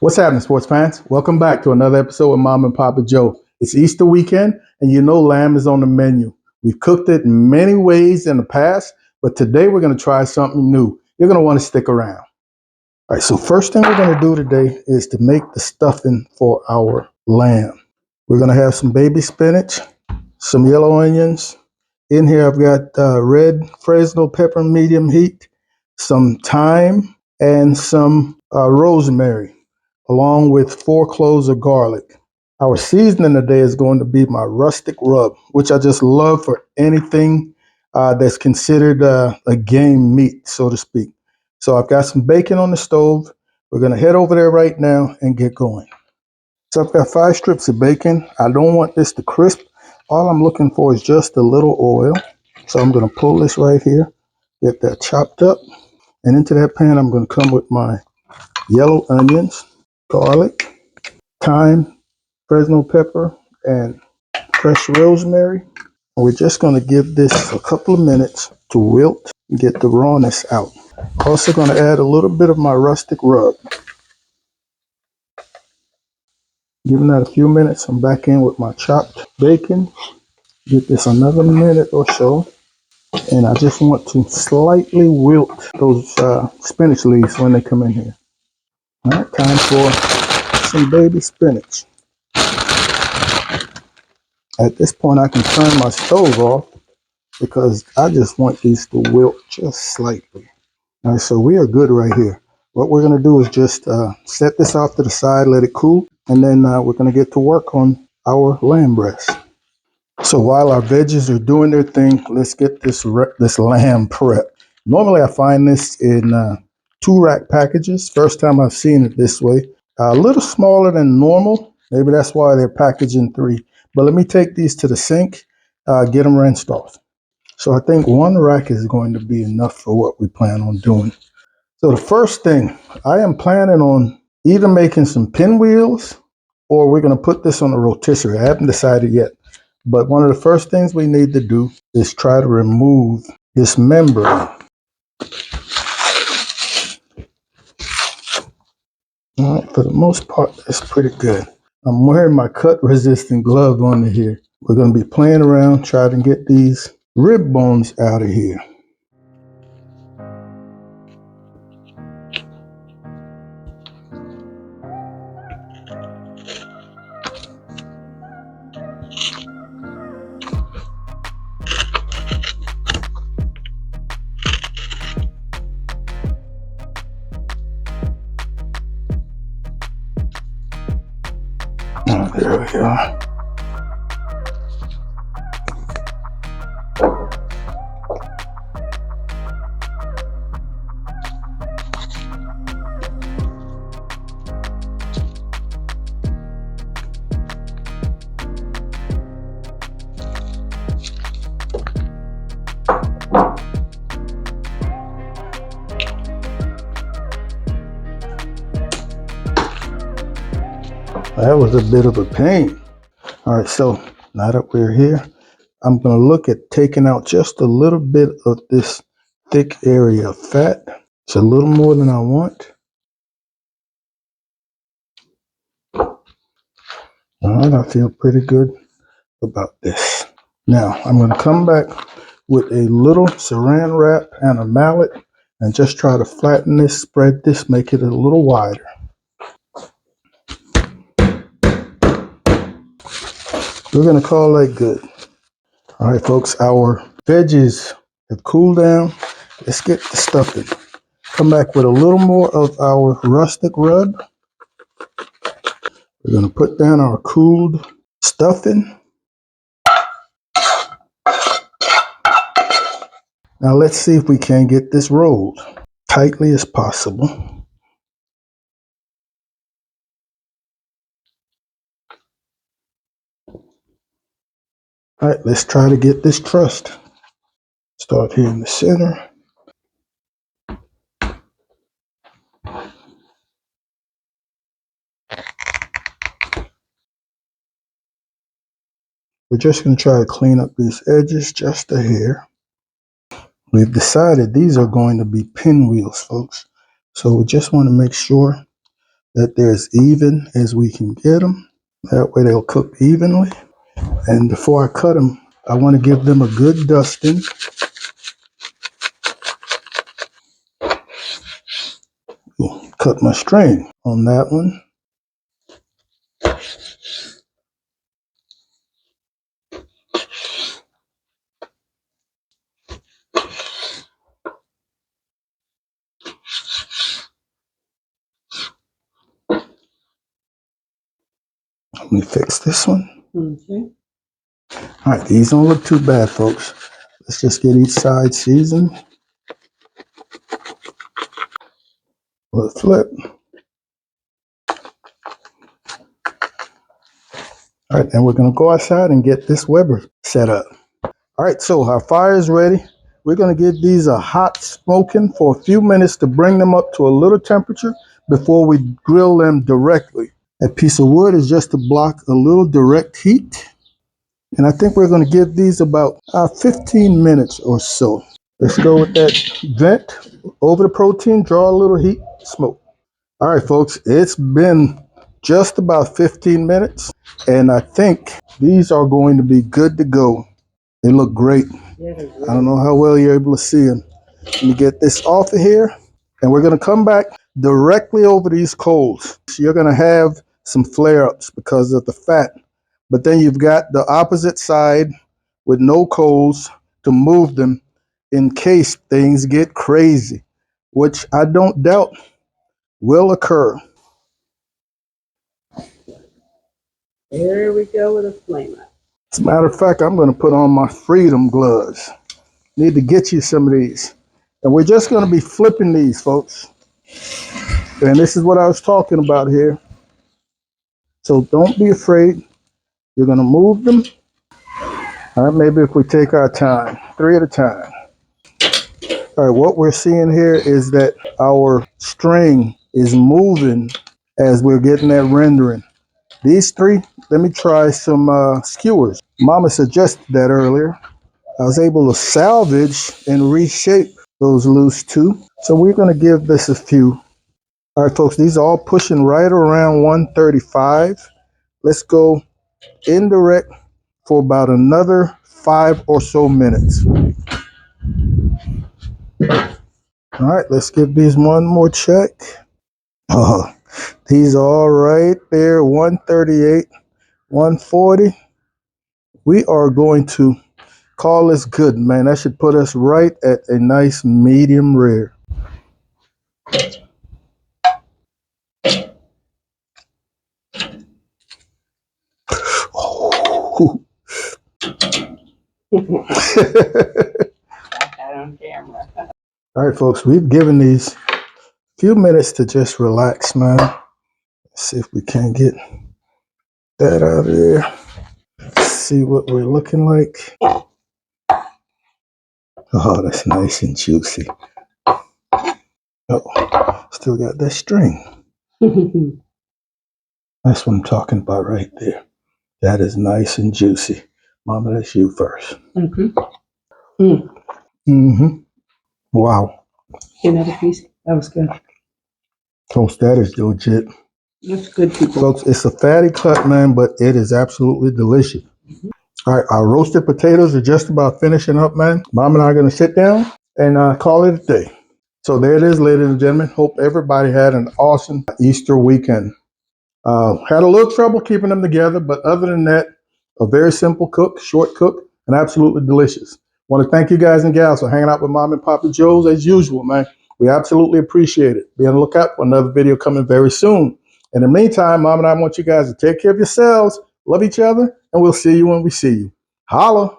What's happening, sports fans? Welcome back to another episode with Mom and Papa Joe. It's Easter weekend, and you know lamb is on the menu. We've cooked it in many ways in the past, but today we're going to try something new. You're going to want to stick around. All right, so first thing we're going to do today is to make the stuffing for our lamb. We're going to have some baby spinach, some yellow onions. In here, I've got red Fresno pepper, medium heat, some thyme, and some rosemary, along with 4 cloves of garlic. Our seasoning today is going to be my rustic rub, which I just love for anything that's considered a game meat, so to speak. So I've got some bacon on the stove. We're going to head over there right now and get going. So I've got 5 strips of bacon. I don't want this to crisp. All I'm looking for is just a little oil. So I'm going to pull this right here, get that chopped up. And into that pan, I'm going to come with my yellow onions, garlic, thyme, Fresno pepper, and fresh rosemary. And we're just going to give this a couple of minutes to wilt and get the rawness out. Also going to add a little bit of my rustic rub. Giving that a few minutes, I'm back in with my chopped bacon. Give this another minute or so. And I just want to slightly wilt those spinach leaves when they come in here. All right, time for some baby spinach. At this point, I can turn my stove off because I just want these to wilt just slightly. All right, so we are good right here. What we're going to do is just set this off to the side, let it cool, and then we're going to get to work on our lamb breast. So while our veggies are doing their thing, let's get this lamb prep. Normally, I find this in 2-rack packages. First time I've seen it this way. A little smaller than normal. Maybe that's why they're packaged in 3. But let me take these to the sink, get them rinsed off. So I think 1 rack is going to be enough for what we plan on doing. So the first thing, I am planning on either making some pinwheels or we're going to put this on a rotisserie. I haven't decided yet. But one of the first things we need to do is try to remove this membrane. All right, for the most part, that's pretty good. I'm wearing my cut-resistant glove on here. We're going to be playing around, trying to get these rib bones out of here. Oh, there we go. That was a bit of a pain. All right, so now that we're here, I'm going to look at taking out just a little bit of this thick area of fat. It's a little more than I want. All right, I feel pretty good about this. Now, I'm going to come back with a little saran wrap and a mallet and just try to flatten this, spread this, make it a little wider. We're going to call that good. All right, folks, our veggies have cooled down. Let's get the stuffing. Come back with a little more of our rustic rub. We're going to put down our cooled stuffing. Now let's see if we can get this rolled tightly as possible. All right, let's try to get this trussed. Start here in the center. We're just going to try to clean up these edges just a hair. We've decided these are going to be pinwheels, folks. So we just want to make sure that they're as even as we can get them. That way they'll cook evenly. And before I cut them, I want to give them a good dusting. Cut my string on that one. Let me fix this one. Okay. All right, these don't look too bad, folks. Let's just get each side seasoned. Let's flip. All right, and we're going to go outside and get this Weber set up. All right, so our fire is ready. We're going to give these a hot smoking for a few minutes to bring them up to a little temperature before we grill them directly. That piece of wood is just to block a little direct heat. And I think we're going to give these about 15 minutes or so. Let's go with that vent over the protein, draw a little heat, smoke. All right, folks, it's been just about 15 minutes, and I think these are going to be good to go. They look great. Yeah, I don't know how well you're able to see them. Let me get this off of here, and we're going to come back directly over these coals. So you're going to have some flare-ups because of the fat, but then you've got the opposite side with no coals to move them in case things get crazy, which I don't doubt will occur. There we go with a flame up. As a matter of fact, I'm going to put on my freedom gloves. Need to get you some of these. And we're just going to be flipping these, folks. And this is what I was talking about here. So don't be afraid. You're going to move them. All right, maybe if we take our time, 3 at a time. All right, what we're seeing here is that our string is moving as we're getting that rendering. These 3, let me try some skewers. Mama suggested that earlier. I was able to salvage and reshape those loose 2. So we're going to give this a few. All right, folks, these are all pushing right around 135. Let's go indirect for about another 5 or so minutes. All right, let's give these one more check. Oh, these are all right there, 138, 140. We are going to call this good, man. That should put us right at a nice medium rare. Oh. On camera. All right, folks, we've given these few minutes to just relax, man. Let's see if we can get that out of there. See what we're looking like. Oh, that's nice and juicy. Oh, still got that string. That's what I'm talking about right there. That is nice and juicy. Mama, that's you first. Wow. Another piece. That was good. Folks, that is legit. That's good, people. Folks, it's a fatty cut, man, but it is absolutely delicious. All right, our roasted potatoes are just about finishing up, man. Mom and I are going to sit down and call it a day. So there it is, ladies and gentlemen. Hope everybody had an awesome Easter weekend. Had a little trouble keeping them together, but other than that, a very simple cook, short cook, and absolutely delicious. Want to thank you guys and gals for hanging out with Mom and Papa Joe's as usual, man. We absolutely appreciate it. Be on the lookout for another video coming very soon. In the meantime, Mom and I want you guys to take care of yourselves, love each other, and we'll see you when we see you. Holla!